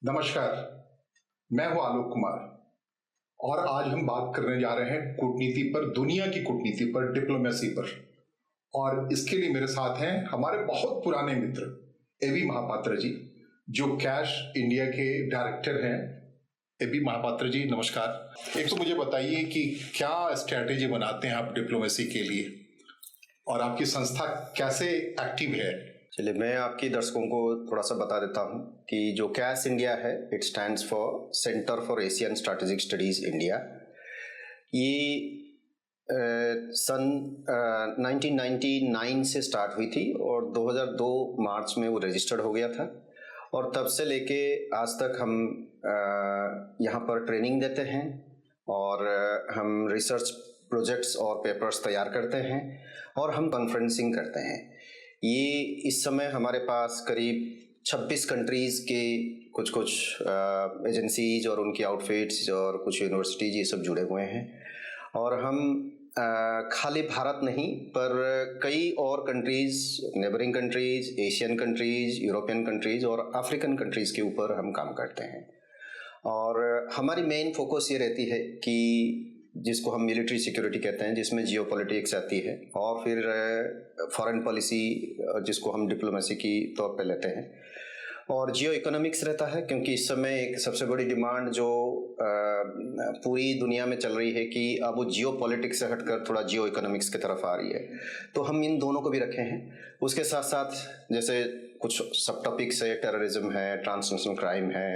नमस्कार, मैं हूं आलोक कुमार और आज हम बात करने जा रहे हैं कूटनीति पर, दुनिया की कूटनीति पर, डिप्लोमेसी पर। और इसके लिए मेरे साथ हैं हमारे बहुत पुराने मित्र एबी महापात्र जी, जो कैश इंडिया के डायरेक्टर हैं। एबी महापात्र जी नमस्कार। एक तो मुझे बताइए कि क्या स्ट्रैटेजी बनाते हैं आप डिप्लोमेसी के लिए और आपकी संस्था कैसे एक्टिव है? चलिए, मैं आपकी दर्शकों को थोड़ा सा बता देता हूं कि जो कैश इंडिया है, it stands for centre for Asian strategic studies India. ये सन 1999 से स्टार्ट हुई थी और 2002 मार्च में वो रजिस्टर्ड हो गया था। और तब से लेके आज तक हम यहाँ पर ट्रेनिंग देते हैं और हम रिसर्च प्रोजेक्ट्स और पेपर्स तैयार करते हैं और हम कॉन्फ्रेंसिंग करते हैं। ये इस समय हमारे पास करीब 26 कंट्रीज़ के कुछ एजेंसीज और उनकी आउटफिट्स और कुछ यूनिवर्सिटीज ये सब जुड़े हुए हैं। और हम खाली भारत नहीं पर कई और countries, neighbouring countries, Asian countries, European countries और अफ्रीकन कंट्रीज़ के ऊपर हम काम करते हैं। और हमारी मेन फोकस ये रहती है कि जिसको हम मिलिट्री सिक्योरिटी कहते हैं, जिसमें जियोपॉलिटिक्स आती है, और फिर फॉरेन पॉलिसी जिसको हम डिप्लोमेसी की तौर पे लेते हैं, और जियो इकोनॉमिक्स रहता है, क्योंकि इस समय एक सबसे बड़ी डिमांड जो पूरी दुनिया में चल रही है कि अब वो जियो पॉलिटिक्स से हटकर थोड़ा जियो इकोनॉमिक्स की तरफ आ रही है। तो हम इन दोनों को भी रखे हैं। उसके साथ साथ जैसे कुछ सब टॉपिक्स है, टेररिज्म है, ट्रांसनेशनल क्राइम है,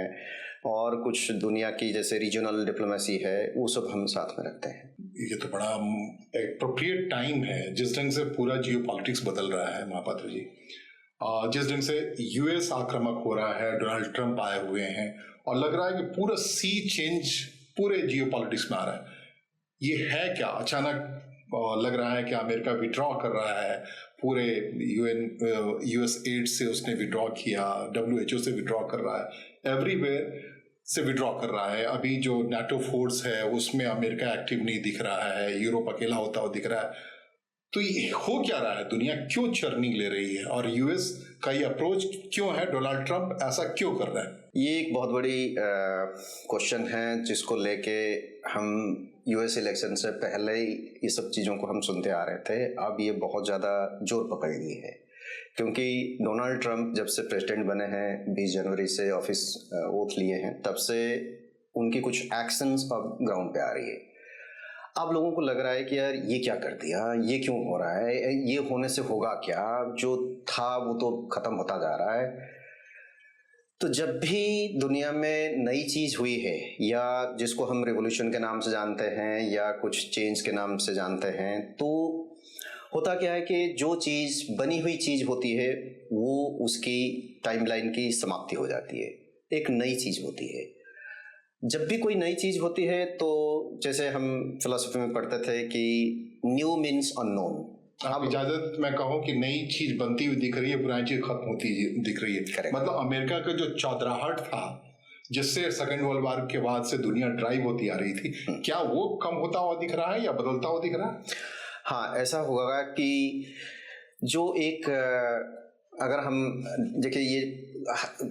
और कुछ दुनिया की जैसे रीजनल डिप्लोमेसी है, वो सब हम साथ में रखते हैं। ये तो बड़ा एप्रोप्रिएट टाइम है जिस ढंग से पूरा जियो पॉलिटिक्स बदल रहा है महापात्र जी। जिस ढंग से यूएस आक्रामक हो रहा है, डोनाल्ड ट्रंप आए हुए हैं और लग रहा है कि पूरा सी चेंज पूरे जियो पॉलिटिक्स में आ रहा है। ये है क्या? अचानक लग रहा है कि अमेरिका विड्रॉ कर रहा है, पूरे यूएस एड से उसने विड्रॉ किया, WHO से विड्रॉ कर रहा है, एवरीवेयर से विड्रॉ कर रहा है। अभी जो नाटो फोर्स है उसमें अमेरिका एक्टिव नहीं दिख रहा है, यूरोप अकेला होता हुआ दिख रहा है। तो ये हो क्या रहा है? दुनिया क्यों चर्निंग ले रही है और यूएस का ये अप्रोच क्यों है? डोनाल्ड ट्रंप ऐसा क्यों कर रहा है? ये एक बहुत बड़ी क्वेश्चन है जिसको लेके हम यूएस इलेक्शन से पहले ही ये सब चीज़ों को हम सुनते आ रहे थे। अब ये बहुत ज़्यादा जोर पकड़ ली है, क्योंकि डोनाल्ड ट्रंप जब से प्रेसिडेंट बने हैं, 20 जनवरी से ऑफिस ओथ लिए हैं, तब से उनकी कुछ एक्शंस अब ग्राउंड पे आ रही है। अब लोगों को लग रहा है कि यार ये क्या कर दिया, ये क्यों हो रहा है, ये होने से होगा क्या, जो था वो तो खत्म होता जा रहा है। तो जब भी दुनिया में नई चीज हुई है, या जिसको हम रिवॉल्यूशन के नाम से जानते हैं या कुछ चेंज के नाम से जानते हैं, तो होता क्या है कि जो चीज बनी हुई चीज होती है वो उसकी टाइमलाइन की समाप्ति हो जाती है, एक नई चीज होती है। जब भी कोई नई चीज होती है तो जैसे हम फिलोसफी में पढ़ते थे कि न्यू मीन्स अननोन। आप इजाजत मैं कहूँ कि नई चीज बनती हुई दिख रही है, पुरानी चीज खत्म होती दिख रही है। Correct. मतलब अमेरिका का जो चौधराहट था जिससे सेकेंड वर्ल्ड वॉर के बाद से दुनिया ड्राइव होती आ रही थी, क्या वो कम होता हुआ दिख रहा है या बदलता हुआ दिख रहा है? हाँ, ऐसा होगा कि जो एक अगर हम देखिए, ये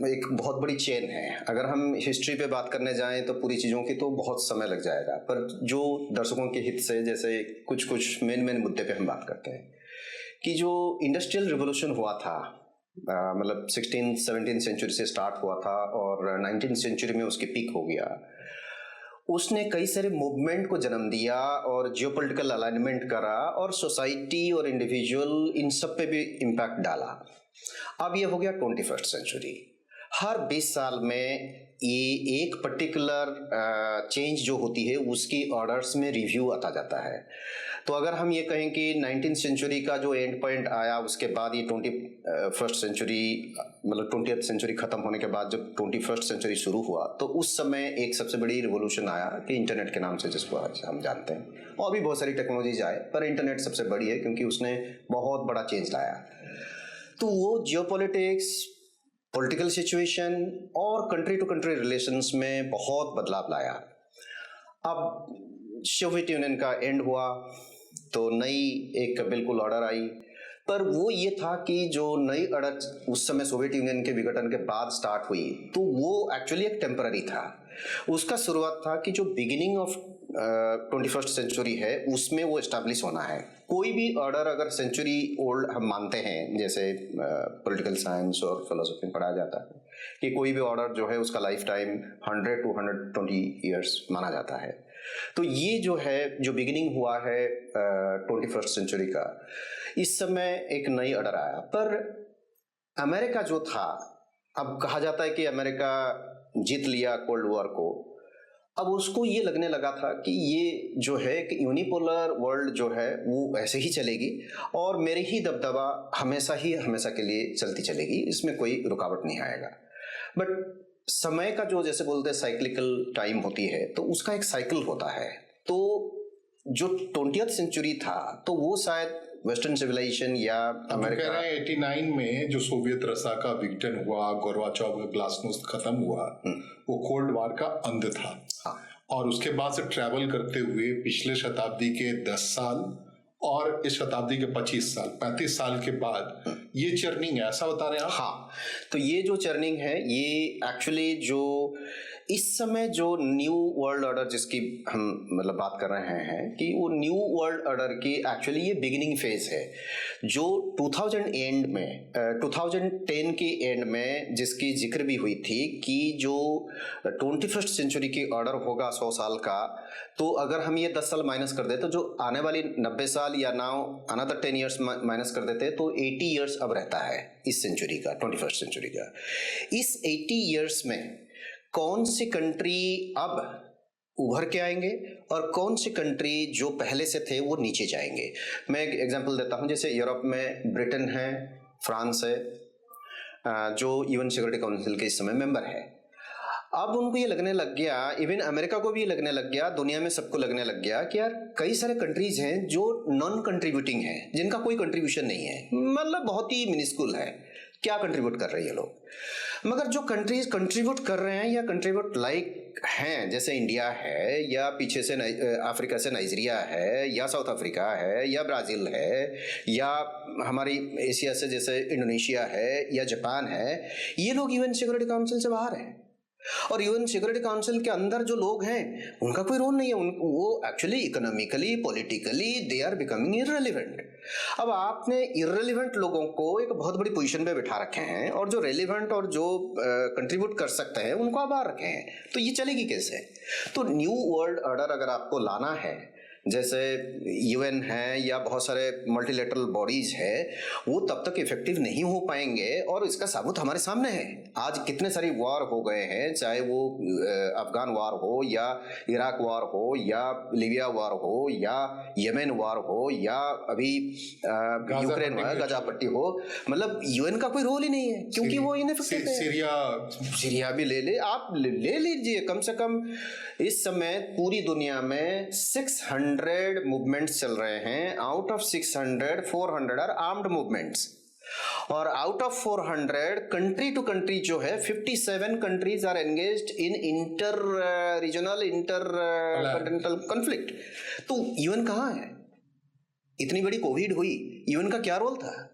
एक बहुत बड़ी चेन है। अगर हम हिस्ट्री पे बात करने जाएं तो पूरी चीज़ों की तो बहुत समय लग जाएगा, पर जो दर्शकों के हित से जैसे कुछ मेन मुद्दे पे हम बात करते हैं कि जो इंडस्ट्रियल रिवॉल्यूशन हुआ था, मतलब 16th-17th सेंचुरी से स्टार्ट हुआ था और 19th सेंचुरी में उसकी पीक हो गया। उसने कई सारे मूवमेंट को जन्म दिया और जियोपॉलिटिकल अलाइनमेंट करा और सोसाइटी और इंडिविजुअल इन सब पे भी इम्पैक्ट डाला। अब ये हो गया 21st सेंचुरी। हर 20 साल में ये एक पर्टिकुलर चेंज जो होती है उसकी ऑर्डर्स में रिव्यू आता जाता है। तो अगर हम ये कहें कि 19th सेंचुरी का जो एंड पॉइंट आया, उसके बाद ये 21st सेंचुरी, मतलब 20th सेंचुरी खत्म होने के बाद जब 21st सेंचुरी शुरू हुआ, तो उस समय एक सबसे बड़ी रिवॉल्यूशन आया कि इंटरनेट के नाम से, जिसको आज हम जानते हैं। और भी बहुत सारी टेक्नोलॉजीज आए, पर इंटरनेट सबसे बड़ी है क्योंकि उसने बहुत बड़ा चेंज लाया। तो वो जियोपॉलिटिक्स, पॉलिटिकल सिचुएशन और कंट्री टू कंट्री रिलेशंस में बहुत बदलाव लाया। अब सोवियत यूनियन का एंड हुआ तो नई एक बिल्कुल ऑर्डर आई। पर वो ये था कि जो नई अड़च उस समय सोवियत यूनियन के विघटन के बाद स्टार्ट हुई, तो वो एक्चुअली एक टेम्पररी था। उसका शुरुआत था कि जो बिगिनिंग ऑफ 21st सेंचुरी है उसमें वो एस्टैब्लिश होना है। कोई भी ऑर्डर अगर सेंचुरी ओल्ड हम मानते हैं, जैसे पॉलिटिकल साइंस और फिलोसफी में पढ़ाया जाता है कि कोई भी ऑर्डर जो है उसका लाइफ टाइम 100 to 120 ईयर्स माना जाता है। तो ये जो है जो बिगिनिंग हुआ है 21st सेंचुरी का, इस समय एक नई ऑर्डर आया। पर अमेरिका जो था, अब कहा जाता है कि अमेरिका जीत लिया कोल्ड वॉर को, अब उसको ये लगने लगा था कि ये जो है कि यूनिपोलर वर्ल्ड जो है वो ऐसे ही चलेगी और मेरी ही दबदबा हमेशा के लिए चलती चलेगी, इसमें कोई रुकावट नहीं आएगा। बट समय का जो जैसे बोलते हैं साइक्लिकल टाइम होती है, तो उसका एक साइकिल होता है। तो जो 20th सेंचुरी था तो वो शायद वेस्टर्न सिविलाइजेशन या अमेरिका 89 में जो सोवियत रसा का विघटन हुआ, गोर्बाचोव का ग्लासनोस्ट खत्म हुआ, वो कोल्ड वॉर का अंत था। हाँ। और उसके बाद से ट्रैवल करते हुए पिछले शताब्दी के 10 साल और इस शताब्दी के 25 साल 35 साल के बाद ये चर्निंग है, ऐसा बता रहे हैं आप? हाँ, तो ये जो चर्निंग है ये एक्चुअली जो इस समय जो न्यू वर्ल्ड ऑर्डर जिसकी हम मतलब बात कर रहे हैं कि वो न्यू वर्ल्ड ऑर्डर की एक्चुअली ये बिगिनिंग फेज है, जो 2010 के एंड में जिसकी जिक्र भी हुई थी कि जो 21st सेंचुरी की ऑर्डर होगा 100 साल का, तो अगर हम ये 10 साल माइनस कर दें तो जो आने वाली 90 साल या नाउ अनदर 10 ईयर्स माइनस कर देते तो 80 ईयर्स अब रहता है इस सेंचुरी का, 21st सेंचुरी का। इस 80 ईयर्स में कौन सी कंट्री अब उभर के आएंगे और कौन सी कंट्री जो पहले से थे वो नीचे जाएंगे। मैं एक एग्जांपल देता हूं, जैसे यूरोप में ब्रिटेन है, फ्रांस है, जो यूएन सिक्योरिटी काउंसिल के इस समय मेंबर है। अब उनको ये लगने लग गया, इवन अमेरिका को भी लगने लग गया, दुनिया में सबको लगने लग गया कि यार कई सारे कंट्रीज हैं जो नॉन कंट्रीब्यूटिंग हैं, जिनका कोई कंट्रीब्यूशन नहीं है, मतलब बहुत ही मिनिस्कुल है, क्या कंट्रीब्यूट कर रहे हैं ये लोग। मगर जो कंट्रीज कंट्रीब्यूट कर रहे हैं या कंट्रीब्यूट लाइक हैं, जैसे इंडिया है या पीछे से अफ्रीका से नाइजीरिया है या साउथ अफ्रीका है या ब्राज़ील है या हमारी एशिया से जैसे इंडोनेशिया है या जापान है, ये लोग यूएन सिक्योरिटी काउंसिल से बाहर हैं। और यूएन सिक्योरिटी काउंसिल के अंदर जो लोग हैं उनका कोई रोल नहीं है, वो actually economically politically they are becoming irrelevant. अब आपने इररिलेवेंट लोगों को एक बहुत बड़ी पोजीशन पे बिठा रखे हैं और जो रेलिवेंट और जो कंट्रीब्यूट कर सकते हैं उनको आप बाहर रखे हैं, तो ये चलेगी कैसे। तो न्यू वर्ल्ड ऑर्डर अगर आपको लाना है, जैसे यूएन है या बहुत सारे मल्टीलेटरल बॉडीज है, वो तब तक इफेक्टिव नहीं हो पाएंगे। और इसका सबूत हमारे सामने है। आज कितने सारी वॉर हो गए हैं, चाहे वो अफगान वॉर हो या इराक वॉर हो या लीबिया वॉर हो या यमन वॉर हो या अभी यूक्रेन में गाजा पट्टी हो, मतलब यूएन का कोई रोल ही नहीं है क्योंकि वो इनफेक्टिव है। सीरिया भी ले आप ले लीजिए, कम से कम इस समय पूरी दुनिया में 600 मूवमेंट्स चल रहे हैं। Out of 600 400 are armed movements, और out of 400 country to country जो है 57 countries are engaged in inter regional inter continental conflict. तो यूएन कहाँ है? इतनी बड़ी कोविड हुई, यूएन का क्या रोल था?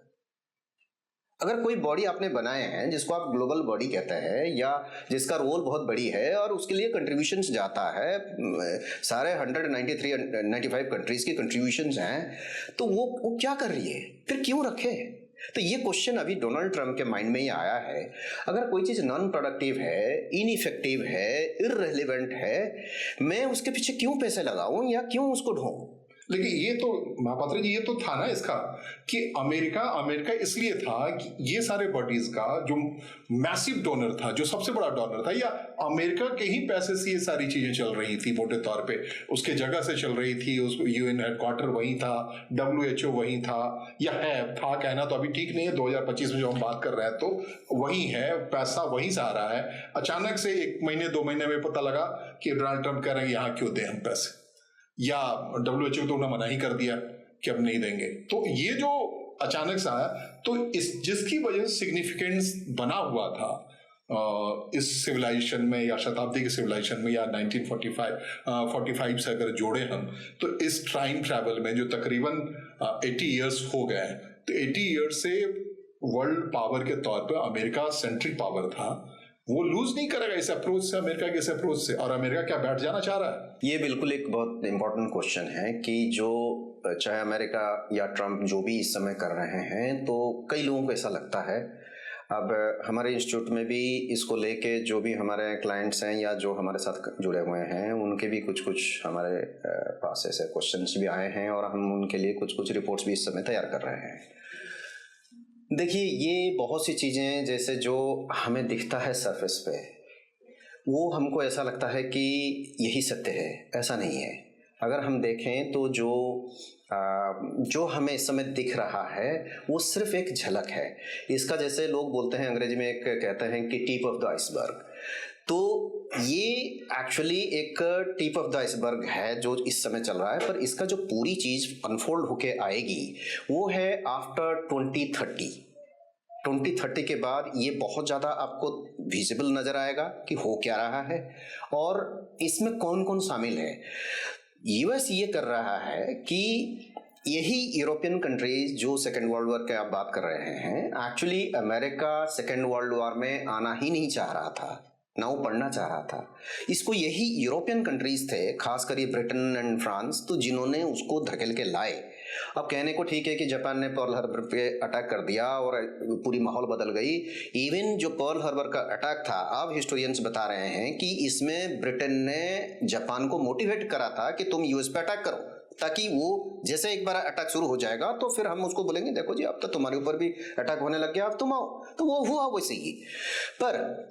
अगर कोई बॉडी आपने बनाए हैं जिसको आप ग्लोबल बॉडी कहते हैं या जिसका रोल बहुत बड़ी है और उसके लिए कंट्रीब्यूशंस जाता है, सारे 193-95 कंट्रीज की कंट्रीब्यूशंस हैं, तो वो क्या कर रही है, फिर क्यों रखे? तो ये क्वेश्चन अभी डोनाल्ड ट्रंप के माइंड में ही आया है। अगर कोई चीज नॉन प्रोडक्टिव है, इनइफेक्टिव है, इररिलेवेंट है, मैं उसके पीछे क्यों पैसे लगाऊं या क्यों उसको ढूंढूं? लेकिन ये तो महापात्र जी, ये तो था ना इसका कि अमेरिका इसलिए था कि ये सारे बॉडीज का जो मैसिव डोनर था, जो सबसे बड़ा डोनर था, या अमेरिका के ही पैसे से ये सारी चीजें चल रही थी मोटे तौर पे, उसके जगह से चल रही थी। उस यूएन हेडक्वार्टर वहीं था, WHO वहीं था, या था कहना तो अभी ठीक नहीं है, 2025 में जो हम बात कर रहे हैं तो वही है, पैसा वहीं से आ रहा है। अचानक से 1 महीने 2 महीने में पता लगा कि डोनाल्ड ट्रंप कह रहे हैं यहाँ क्यों दें हम पैसे, या WHO तो उन्होंने मना ही कर दिया कि अब नहीं देंगे। तो ये जो अचानक से आया, तो इस जिसकी वजह से सिग्निफिकेंस बना हुआ था इस सिविलाइजेशन में या शताब्दी के सिविलाइजेशन में, या 1945 से अगर जोड़े हम, तो इस टाइम ट्रैवल में जो तकरीबन 80 ईयर्स हो गए, तो 80 ईयर्स से वर्ल्ड पावर के तौर पर अमेरिका सेंट्रिक पावर था, वो लूज नहीं करेगा इस अप्रोच से, अमेरिका के इस अप्रोच से। और अमेरिका क्या बैठ जाना चाह रहा है? ये बिल्कुल एक बहुत इंपॉर्टेंट क्वेश्चन है कि जो चाहे अमेरिका या ट्रम्प जो भी इस समय कर रहे हैं, तो कई लोगों को ऐसा लगता है। अब हमारे इंस्टीट्यूट में भी इसको लेके जो भी हमारे क्लाइंट्स हैं या जो हमारे साथ जुड़े हुए हैं, उनके भी कुछ हमारे पास ऐसे क्वेश्चंस भी आए हैं और हम उनके लिए कुछ रिपोर्ट्स भी इस समय तैयार कर रहे हैं। देखिए, ये बहुत सी चीज़ें जैसे जो हमें दिखता है सरफेस पे, वो हमको ऐसा लगता है कि यही सत्य है, ऐसा नहीं है। अगर हम देखें तो जो हमें इस समय दिख रहा है वो सिर्फ एक झलक है। इसका जैसे लोग बोलते हैं, अंग्रेजी में एक कहते हैं कि टिप ऑफ द आइसबर्ग। तो ये एक्चुअली एक टिप ऑफ द आइसबर्ग है जो इस समय चल रहा है, पर इसका जो पूरी चीज़ अनफोल्ड होके आएगी वो है आफ्टर 2030 के बाद। ये बहुत ज़्यादा आपको विजिबल नज़र आएगा कि हो क्या रहा है और इसमें कौन कौन शामिल है। यूएस ये कर रहा है कि यही यूरोपियन कंट्रीज जो सेकेंड वर्ल्ड वॉर की आप बात कर रहे हैं, actually America second world war में आना ही नहीं चाह रहा था, ना वो पढ़ना चाह रहा था। इसको यही यूरोपियन कंट्रीज थे, खासकर ये ब्रिटेन एंड फ्रांस, तो जिन्होंने उसको धकेल के लाए। अब कहने को ठीक है कि जापान ने पर्ल हार्बर पे अटैक कर दिया और पूरी माहौल बदल गई। इवन जो पर्ल हार्बर का अटैक था, अब हिस्टोरियंस बता रहे हैं कि इसमें ब्रिटेन ने जापान को मोटिवेट करा था कि तुम यूएस पे अटैक करो, ताकि वो जैसे एक बार अटैक शुरू हो जाएगा तो फिर हम उसको बोलेंगे देखो जी अब तो तुम्हारे ऊपर भी अटैक होने लग गया, अब तुम आओ। तो वो हुआ वैसे ही। पर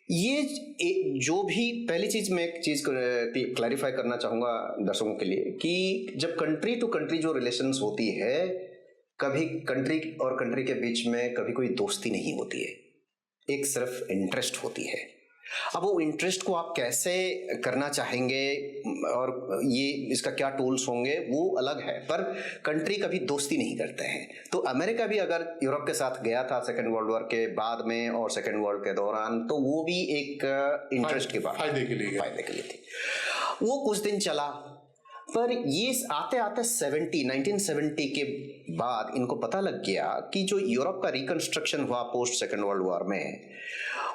ये जो भी पहली चीज मैं एक चीज क्लैरिफाई करना चाहूंगा दर्शकों के लिए कि जब कंट्री टू कंट्री जो रिलेशंस होती है, कभी कंट्री और कंट्री के बीच में कभी कोई दोस्ती नहीं होती है, एक सिर्फ इंटरेस्ट होती है। अब वो इंटरेस्ट को आप कैसे करना चाहेंगे और ये इसका क्या टूल्स होंगे वो अलग है, पर कंट्री कभी दोस्ती नहीं करते हैं। तो अमेरिका भी अगर यूरोप के साथ गया था सेकेंड वर्ल्ड वॉर के बाद में और सेकेंड वर्ल्ड के दौरान, तो वो भी एक इंटरेस्ट के बाद फायदे के लिए थी। वो कुछ दिन चला, पर ये आते आते 1970 के बाद इनको पता लग गया कि जो यूरोप का रिकंस्ट्रक्शन हुआ पोस्ट सेकेंड वर्ल्ड वॉर में,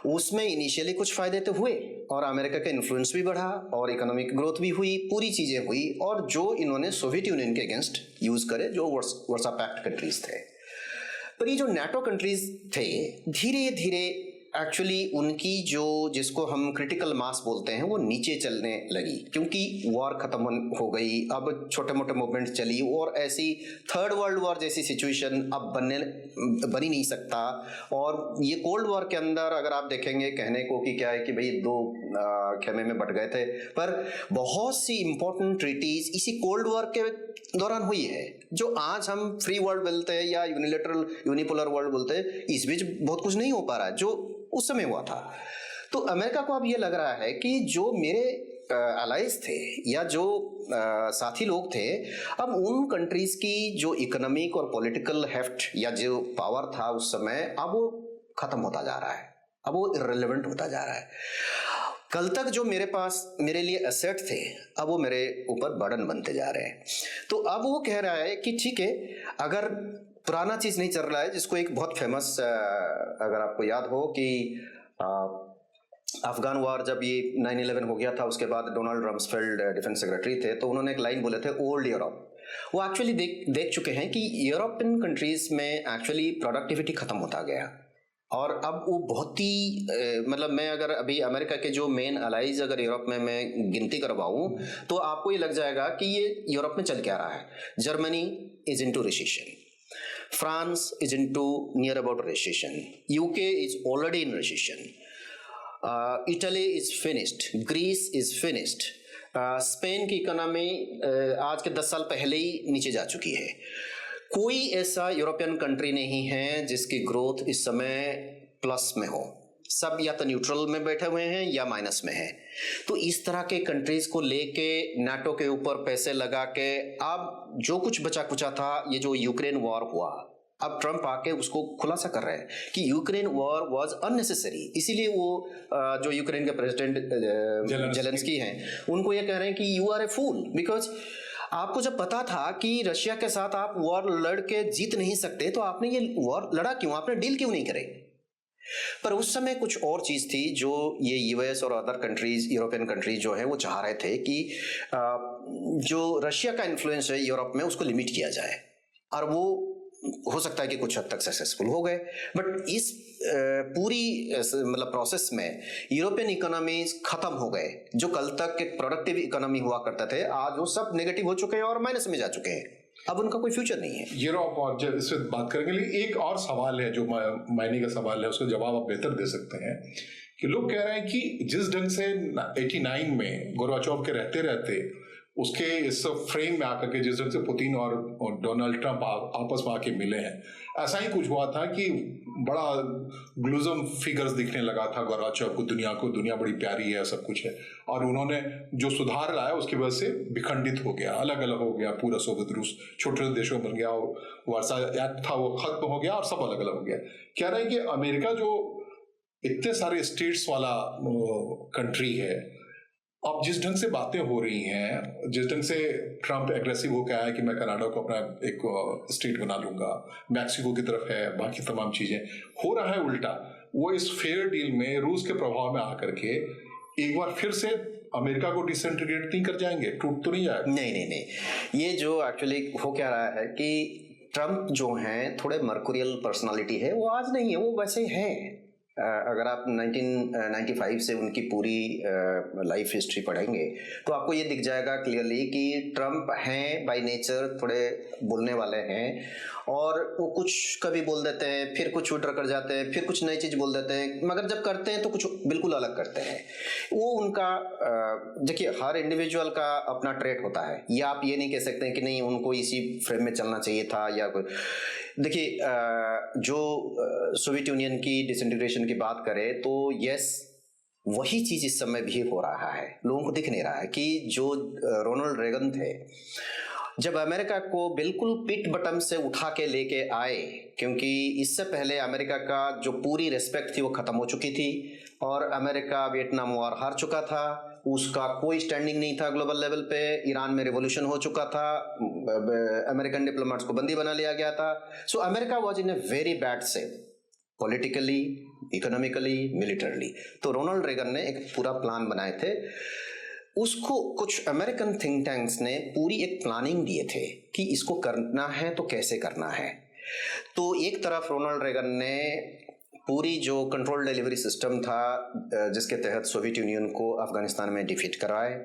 उसमें इनिशियली कुछ फायदे तो हुए और अमेरिका का इन्फ्लुएंस भी बढ़ा और इकोनॉमिक ग्रोथ भी हुई, पूरी चीजें हुई। और जो इन्होंने सोवियत यूनियन के अगेंस्ट यूज करे, जो वर्सा पैक्ट कंट्रीज थे, पर ये जो नाटो कंट्रीज थे, धीरे धीरे एक्चुअली उनकी जो जिसको हम क्रिटिकल मास बोलते हैं वो नीचे चलने लगी, क्योंकि वॉर खत्म हो गई। अब छोटे मोटे मूवमेंट चली और ऐसी थर्ड वर्ल्ड वॉर जैसी सिचुएशन अब बन ही नहीं सकता। और ये कोल्ड वॉर के अंदर अगर आप देखेंगे, कहने को कि क्या है कि भाई दो खेमे में बट गए थे, पर बहुत सी इंपॉर्टेंट ट्रीटीज इसी कोल्ड वॉर के दौरान हुई है, जो आज हम फ्री वर्ल्ड बोलते हैं या यूनिपोलर वर्ल्ड बोलते हैं। इस बीच बहुत कुछ नहीं हो पा रहा है जो उस समय हुआ था। तो अमेरिका को अब ये लग रहा है कि जो मेरे अलाइज थे या जो साथी लोग थे, अब उन कंट्रीज की जो इकोनॉमिक और पॉलिटिकल हेफ्ट या जो पावर था उस समय, अब वो खत्म होता जा रहा है, अब वो इररिलेवेंट होता जा रहा है। कल तक जो मेरे लिए एसेट थे, अब वो मेरे ऊपर बर्डन बनते जा रहे हैं। तो अब वो कह रहा है कि ठीक है, अगर पुराना चीज नहीं चल रहा है, जिसको एक बहुत फेमस अगर आपको याद हो कि अफगान वॉर जब ये 9/11 हो गया था, उसके बाद डोनाल्ड रम्सफेल्ड डिफेंस सेक्रेटरी थे, तो उन्होंने एक लाइन बोले थे, ओल्ड यूरोप। वो एक्चुअली देख चुके हैं कि यूरोपियन कंट्रीज में एक्चुअली प्रोडक्टिविटी खत्म होता गया और अब वो बहुत ही मतलब मैं अगर अभी अमेरिका के जो मेन अलाइज अगर यूरोप में मैं गिनती करवाऊं तो आपको ये लग जाएगा कि ये यूरोप में चल क्या रहा है। Germany is into recession, France is into near about recession, UK is already in recession, Italy is finished, Greece is finished, Spain की इकोनॉमी आज के 10 साल पहले ही नीचे जा चुकी है। कोई ऐसा यूरोपियन कंट्री नहीं है जिसकी ग्रोथ इस समय प्लस में हो, सब या तो न्यूट्रल में बैठे हुए हैं या माइनस में है। तो इस तरह के कंट्रीज को लेके नाटो के ऊपर पैसे लगा के अब जो कुछ बचा कुचा था, ये जो यूक्रेन वॉर हुआ, अब ट्रम्प आके उसको खुलासा कर रहे हैं कि यूक्रेन वॉर वाज अननेसेसरी। इसीलिए वो जो यूक्रेन के प्रेसिडेंट जेलेंस्की हैं, उनको ये कह रहे हैं कि you are a fool, because आपको जब पता था कि रशिया के साथ आप वॉर लड़ के जीत नहीं सकते, तो आपने ये वॉर लड़ा क्यों, आपने डील क्यों नहीं करे? पर उस समय कुछ और चीज थी जो ये यूएस और अदर कंट्रीज, यूरोपियन कंट्रीज जो है वो चाह रहे थे कि जो रशिया का इन्फ्लुएंस है यूरोप में उसको लिमिट किया जाए, और वो हो सकता है कि कुछ हद तक सक्सेसफुल हो गए। बट इस पूरी मतलब प्रोसेस में यूरोपियन इकोनॉमीज खत्म हो गए। जो कल तक एक प्रोडक्टिव इकोनॉमी हुआ करते थे, आज वो सब नेगेटिव हो चुके हैं और माइनस में जा चुके हैं। अब उनका कोई फ्यूचर नहीं है यूरोप। और जब इस पर बात करेंगे, लेकिन एक और सवाल है जो मायने का सवाल है, उसका जवाब आप बेहतर दे सकते हैं कि लोग कह रहे हैं कि जिस ढंग से 89 में गोर्बाचोव के रहते रहते उसके इस फ्रेम में आकर के जिस ढंग से पुतिन और डोनाल्ड ट्रंप आपस में आके मिले हैं, ऐसा ही कुछ हुआ था कि बड़ा ग्लूजम फिगर्स दिखने लगा था गोर्बाचोव को, दुनिया बड़ी प्यारी है, सब कुछ है, और उन्होंने जो सुधार लाया उसकी वजह से विखंडित हो गया, अलग अलग हो गया पूरा सोवियत रूस, छोटे छोटे देशों बन गया, वर्सा एक्ट था वो खत्म हो गया और सब अलग अलग हो गया। कह रहे हैं कि अमेरिका जो इतने सारे स्टेट्स वाला कंट्री है, अब जिस ढंग से बातें हो रही हैं, जिस ढंग से ट्रंप एग्रेसिव हो गया है कि मैं कनाडा को अपना एक स्टेट बना लूंगा, मैक्सिको की तरफ है, बाकी तमाम चीजें हो रहा है उल्टा, वो इस फेयर डील में रूस के प्रभाव में आकर के एक बार फिर से अमेरिका को डिसइंटीग्रेट नहीं कर जाएंगे, टूट तो नहीं जाएगा? नहीं, ये जो एक्चुअली हो क्या रहा है कि ट्रंप जो हैं थोड़े मर्कुरियल पर्सनालिटी है, वो आज नहीं है, वो वैसे ही हैं। अगर आप 1995 से उनकी पूरी लाइफ हिस्ट्री पढ़ेंगे तो आपको ये दिख जाएगा क्लियरली कि ट्रंप हैं बाय नेचर थोड़े बोलने वाले हैं, और वो कुछ कभी बोल देते हैं, फिर कुछ विड्रॉ कर जाते हैं, फिर कुछ नई चीज बोल देते हैं, मगर जब करते हैं तो कुछ बिल्कुल अलग करते हैं। वो उनका देखिए, हर इंडिविजुअल का अपना ट्रेट होता है, ये आप ये नहीं कह सकते कि नहीं उनको इसी फ्रेम में चलना चाहिए था या कोई। देखिए, जो सोवियत यूनियन की डिसइंटीग्रेशन की बात करें तो यस, वही चीज इस समय भी हो रहा है। लोगों को दिख नहीं रहा है कि जो रोनाल्ड रेगन थे, जब अमेरिका को बिल्कुल पिट बटन से उठा के लेके आए, क्योंकि इससे पहले अमेरिका का जो पूरी रिस्पेक्ट थी वो खत्म हो चुकी थी और अमेरिका वियतनाम वॉर हार चुका था, उसका कोई स्टैंडिंग नहीं था ग्लोबल लेवल पे, ईरान में रिवॉल्यूशन हो चुका था, अमेरिकन डिप्लोमेट्स को बंदी बना लिया गया था। So America was in a very bad set, politically, economically, militarily. तो रोनाल्ड रेगन ने एक पूरा प्लान बनाए थे, उसको कुछ अमेरिकन थिंक टैंक्स ने पूरी एक प्लानिंग दिए थे कि इसको करना है तो कैसे करना है। तो एक तरफ रोनाल्ड रेगन ने पूरी जो कंट्रोल डिलीवरी सिस्टम था जिसके तहत सोवियत यूनियन को अफगानिस्तान में डिफीट कराए,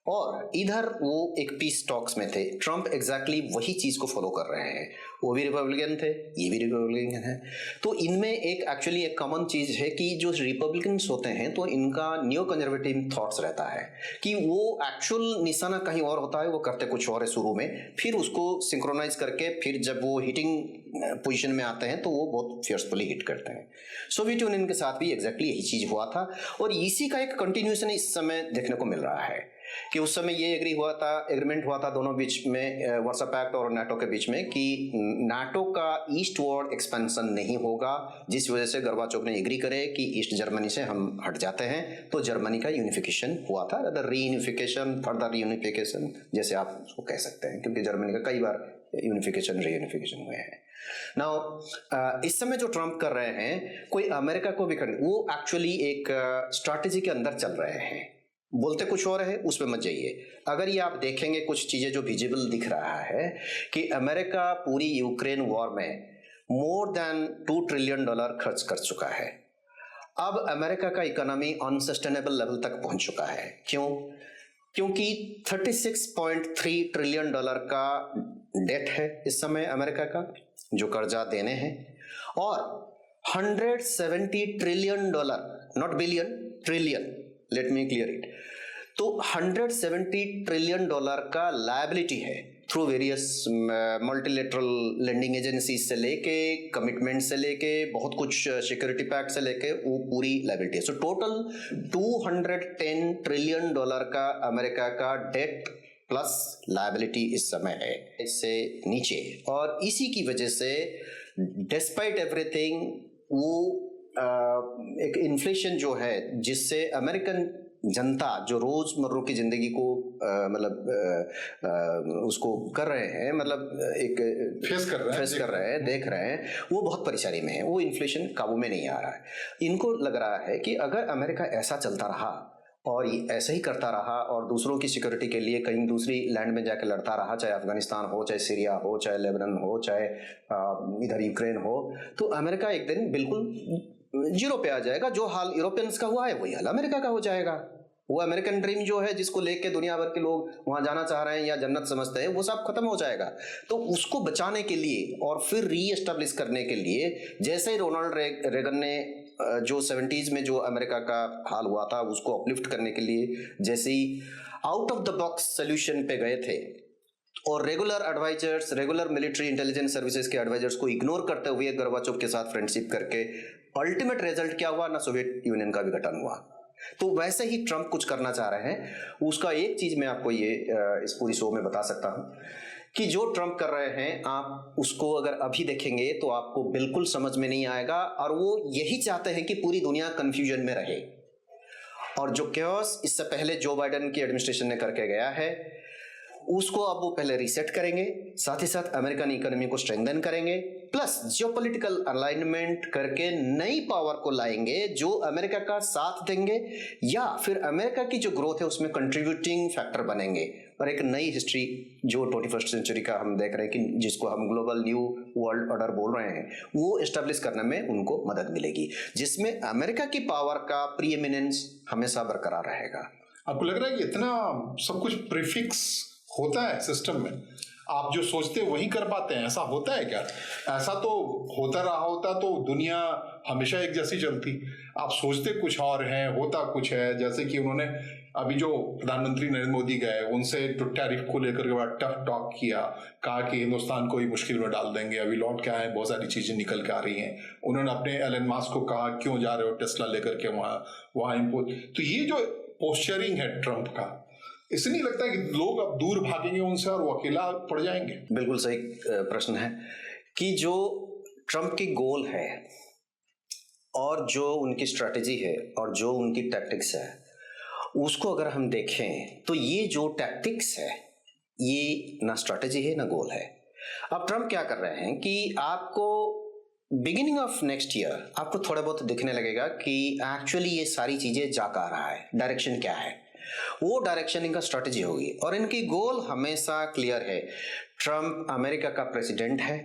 और इधर वो एक पीस टॉक्स में थे। ट्रंप एग्जैक्टली वही चीज को फॉलो कर रहे हैं, वो भी रिपब्लिकन थे, ये भी रिपब्लिकन है। तो इनमें एक एक्चुअली एक कॉमन चीज है कि जो रिपब्लिकन्स होते हैं तो इनका न्यू कंजर्वेटिव थॉट्स रहता है कि वो एक्चुअल निशाना कहीं और होता है, वो करते कुछ और है शुरू में, फिर उसको सिंक्रोनाइज करके फिर जब वो हिटिंग पोजीशन में आते हैं तो वो बहुत फियर्सफुली हिट करते हैं। सोवियत यूनियन के साथ भी एग्जैक्टली यही चीज हुआ था और इसी का एक कंटिन्यूएशन इस समय देखने को मिल रहा है कि उस समय ये एग्रीमेंट हुआ था दोनों बीच में, वर्सा पैक्ट और नाटो के बीच में, कि नाटो का ईस्ट वर्ड एक्सपेंशन नहीं होगा, जिस वजह से गोर्बाचोव ने एग्री करे कि ईस्ट जर्मनी से हम हट जाते हैं। तो जर्मनी का यूनिफिकेशन हुआ था, रीयूनिफिकेशन, फर्दर रीयूनिफिकेशन जैसे आप उसको कह सकते हैं, क्योंकि जर्मनी का कई बार यूनिफिकेशन रीयूनिफिकेशन हुए हैं। नाउ इस समय जो ट्रंप कर रहे हैं, कोई अमेरिका को भी करने, वो एक्चुअली एक स्ट्रैटेजी के अंदर चल रहे हैं, बोलते कुछ और है, उस पर मत जाइए। अगर ये आप देखेंगे कुछ चीजें जो विजिबल दिख रहा है कि अमेरिका पूरी यूक्रेन वॉर में मोर देन $2 ट्रिलियन खर्च कर चुका है। अब अमेरिका का इकोनॉमी अनसस्टेनेबल लेवल तक पहुंच चुका है। क्यों? क्योंकि $36.3 ट्रिलियन का डेट है इस समय अमेरिका का, जो कर्जा देने हैं, और $170 trillion, not billion, trillion, let me clear it. तो $170 ट्रिलियन का लायबिलिटी है through various multilateral lending agencies से लेके, कमिटमेंट से लेके, बहुत कुछ सिक्योरिटी पैक्ट से लेके, वो पूरी लायबिलिटी है। सो टोटल $210 ट्रिलियन का अमेरिका का डेट प्लस लायबिलिटी इस समय है, इससे नीचे। और इसी की वजह से डिस्पाइट एवरीथिंग वो एक इन्फ्लेशन जो है, जिससे अमेरिकन जनता जो रोजमर्रा की जिंदगी को उसको कर रहे हैं, मतलब एक फेस कर रहे हैं, देख रहे हैं, वो बहुत परेशानी में है। वो इन्फ्लेशन काबू में नहीं आ रहा है। इनको लग रहा है कि अगर अमेरिका ऐसा चलता रहा और ऐसे ही करता रहा और दूसरों की सिक्योरिटी के लिए कहीं दूसरी लैंड में जाकर लड़ता रहा, चाहे अफगानिस्तान हो, चाहे सीरिया हो, चाहे लेबनान हो, चाहे इधर यूक्रेन हो, तो अमेरिका एक दिन बिल्कुल जीरो पे आ जाएगा। जो हाल यूरोपियंस का हुआ है वही हाल अमेरिका का हो जाएगा। वो अमेरिकन ड्रीम जो है, जिसको लेके दुनिया भर के लोग वहां जाना चाह रहे हैं या जन्नत समझते हैं, वो सब खत्म हो जाएगा। तो उसको बचाने के लिए और फिर रीएस्टेब्लिश करने के लिए, जैसे ही रोनाल्ड रेगन ने जो 70s में जो अमेरिका का हाल हुआ था उसको अपलिफ्ट करने के लिए जैसे ही out of the box solution पे गए थे और regular advisers, regular military intelligence services के एडवाइजर्स को इग्नोर करते हुए गोर्बाचोव के साथ फ्रेंडशिप करके अल्टीमेट रिजल्ट क्या हुआ? ना सोवियत यूनियन का विघटन हुआ। तो वैसे ही ट्रंप कुछ करना चाह रहे हैं। उसका एक चीज मैं आपको ये इस पूरी शो में बता सकता हूं कि जो ट्रंप कर रहे हैं, आप उसको अगर अभी देखेंगे तो आपको बिल्कुल समझ में नहीं आएगा। और वो यही चाहते हैं कि पूरी दुनिया कंफ्यूजन में रहे। और जो कैओस इससे पहले जो बाइडेन की एडमिनिस्ट्रेशन ने करके गया है, उसको अब वो पहले रीसेट करेंगे, साथ ही साथ अमेरिकन इकोनॉमी को स्ट्रेंथन करेंगे, प्लस जियोपॉलिटिकल अलाइनमेंट करके नई पावर को लाएंगे जो अमेरिका का साथ देंगे या फिर अमेरिका की जो ग्रोथ है उसमें कंट्रीब्यूटिंग फैक्टर बनेंगे। और एक नई हिस्ट्री जो 21st सेंचुरी का हम देख रहे हैं कि जिसको हम ग्लोबल न्यू वर्ल्ड ऑर्डर बोल रहे हैं, वो एस्टेब्लिश करने में उनको मदद मिलेगी, जिसमें अमेरिका की पावर का प्रीएमिनेंस हमेशा बरकरार रहेगा। आपको लग रहा है कि इतना सब कुछ प्रीफिक्स होता है सिस्टम में? आप जो सोचते हैं वही कर पाते हैं, ऐसा होता है क्या? ऐसा तो होता रहा होता तो दुनिया हमेशा एक जैसी चलती। आप सोचते कुछ और हैं, होता कुछ है। जैसे कि उन्होंने अभी जो प्रधानमंत्री नरेंद्र मोदी गए, उनसे टैरिफ को लेकर के बड़ा टफ टॉक किया, कहा कि हिंदुस्तान को ही मुश्किल में डाल देंगे। अभी लौट के आए, बहुत सारी चीजें निकल के आ रही हैं। उन्होंने अपने एलन मस्क को कहा क्यों जा रहे हो टेस्ला लेकर के वहां इम्पोर्ट। तो ये जो पोस्चरिंग है ट्रंप का, इससे नहीं लगता है कि लोग अब दूर भागेंगे उनसे और वो अकेला पड़ जाएंगे? बिल्कुल सही प्रश्न है कि जो ट्रंप की गोल है और जो उनकी स्ट्रैटेजी है और जो उनकी टैक्टिक्स है, उसको अगर हम देखें तो ये जो टैक्टिक्स है ये ना स्ट्रैटेजी है ना गोल है। अब ट्रंप क्या कर रहे हैं कि आपको बिगिनिंग ऑफ नेक्स्ट ईयर आपको थोड़ा बहुत दिखने लगेगा कि एक्चुअली ये सारी चीजें जा कर रहा है, डायरेक्शन क्या है, वो डायरेक्शन इनका स्ट्रैटेजी होगी। और इनकी गोल हमेशा क्लियर है। ट्रंप अमेरिका का प्रेसिडेंट है,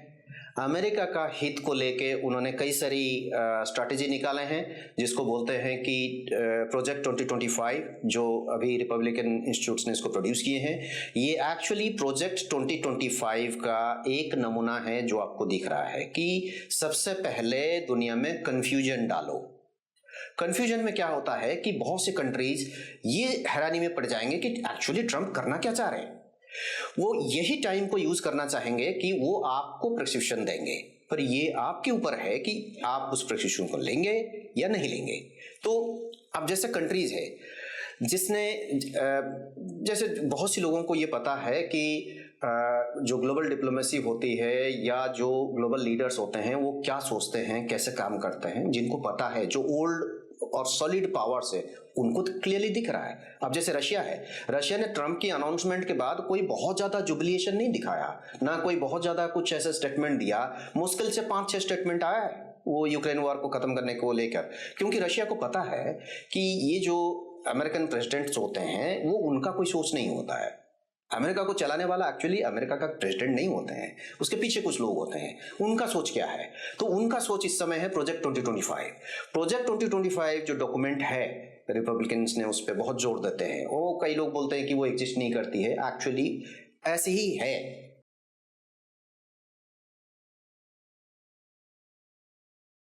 अमेरिका का हित को लेके उन्होंने कई सारी स्ट्रैटेजी निकाले हैं, जिसको बोलते हैं कि प्रोजेक्ट 2025, जो अभी रिपब्लिकन इंस्टीट्यूट्स ने इसको प्रोड्यूस किए हैं। ये एक्चुअली प्रोजेक्ट 2025 का एक नमूना है जो आपको दिख रहा है कि सबसे पहले दुनिया में कंफ्यूजन डालो। कंफ्यूजन में क्या होता है कि बहुत से कंट्रीज ये हैरानी में पड़ जाएंगे कि एक्चुअली ट्रंप करना क्या चाह रहे हैं। वो यही टाइम को यूज करना चाहेंगे कि वो आपको प्रिस्क्रिप्शन देंगे, पर ये आपके ऊपर है कि आप उस प्रिस्क्रिप्शन को लेंगे या नहीं लेंगे। तो अब जैसे कंट्रीज है जिसने जैसे बहुत सी लोगों को ये पता है कि जो ग्लोबल डिप्लोमेसी होती है या जो ग्लोबल लीडर्स होते हैं वो क्या सोचते हैं, कैसे काम करते हैं, जिनको पता है, जो ओल्ड और सॉलिड पावर्स है उनको तो क्लियरली दिख रहा है। अब जैसे रशिया है, रशिया ने ट्रंप की अनाउंसमेंट के बाद कोई बहुत ज्यादा जुबिलिएशन नहीं दिखाया, ना कोई बहुत ज्यादा कुछ ऐसा स्टेटमेंट दिया। मुश्किल से 5-6 स्टेटमेंट आया है वो यूक्रेन वॉर को खत्म करने को लेकर, क्योंकि रशिया को पता है कि ये जो अमेरिकन प्रेसिडेंट्स होते हैं वो उनका कोई सोच नहीं होता है। अमेरिका को चलाने वाला एक्चुअली अमेरिका का प्रेसिडेंट नहीं होते हैं, उसके पीछे कुछ लोग होते हैं। उनका सोच क्या है? तो उनका सोच इस समय है प्रोजेक्ट 2025। प्रोजेक्ट 2025 जो डॉक्यूमेंट है, रिपब्लिकन्स ने उस पर बहुत जोर देते हैं। वो कई लोग बोलते हैं कि वो एग्जिस्ट नहीं करती है, एक्चुअली ऐसे ही है।